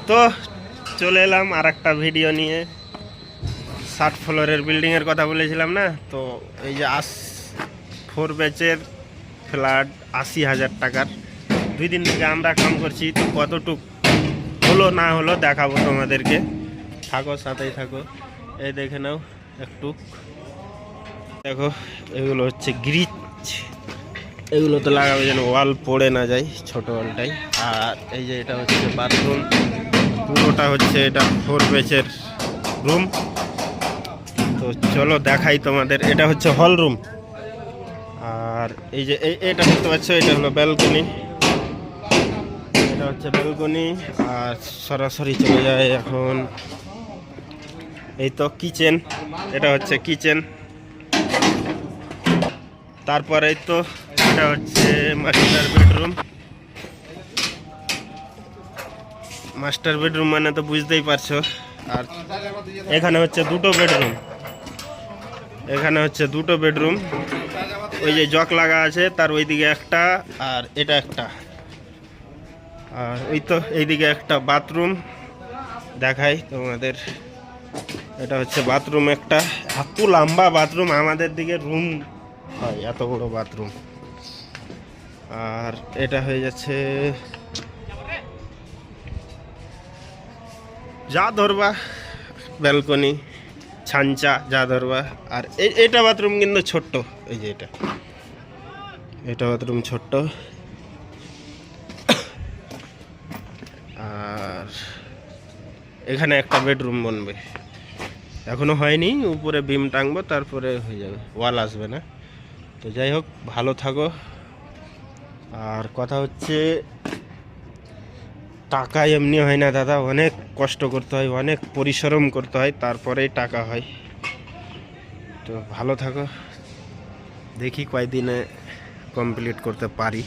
তো চলে এলাম আর একটা ভিডিও নিয়ে। 60 ফ্লোরের বিল্ডিংয়ের কথা বলেছিলাম না, তো এই যে 4 ব্যাচের ফ্ল্যাট 80,000 টাকার। 2 দিন থেকে আমরা কাম করছি, তো কতটুক হলো না হলো দেখাবো তোমাদেরকে। থাকো, সাথেই থাকো। এই দেখে নাও একটু, দেখো এগুলো হচ্ছে গ্রিচ, এগুলো তো লাগাবে যেন ওয়াল পড়ে না যায়, ছোট ওয়ালটাই। আর এই যে এটা হচ্ছে বাথরুম, পুরোটা হচ্ছে এটা 4 ব্যাচের রুম। তো চলো দেখাই তোমাদের। এটা হচ্ছে হল রুম। আর এই যে এটা দেখতে পাচ্ছ, এটা হলো ব্যালকনি, এটা হচ্ছে ব্যালকনি। আর সরাসরি চলে যায় এখন এই তো কিচেন, এটা হচ্ছে কিচেন। তারপরে তো এটা হচ্ছে মাস্টার বেডরুম। মাস্টার বেডরুম মানে তো বুঝতেই পারছো। আর এখানে হচ্ছে দুটো বেডরুম, এখানে হচ্ছে দুটো বেডরুম। ওই যে জক লাগা আছে তার ওইদিকে একটা, আর এটা একটা। আর ওই তো এইদিকে একটা বাথরুম দেখাই তোমাদের। এটা হচ্ছে বাথরুম একটা, এত লম্বা বাথরুম, আমাদের দিকে রুম হয় এত বড় বাথরুম। আর এটা হয়ে যাচ্ছে যা ধরবা ব্যালকনি, ছাঞ্চা যা ধরবা। আর এটা বাথরুম কিন্তু ছোট্ট, এই যে এটা বাথরুম ছোট্ট। আর এখানে একটা বেডরুম বনবে, এখনো হয়নি, উপরে বিম টাঙবো তারপরে হয়ে যাবে, ওয়াল আসবে না। তো যাই হোক, ভালো থাকো। আর কথা হচ্ছে, টাকা এমনি হয় না দাদা, অনেক কষ্ট করতে হয়, অনেক পরিশ্রম করতে হয়, তারপরেই টাকা হয়। তো ভালো থাকো, দেখি কয়দিনে কমপ্লিট করতে পারি।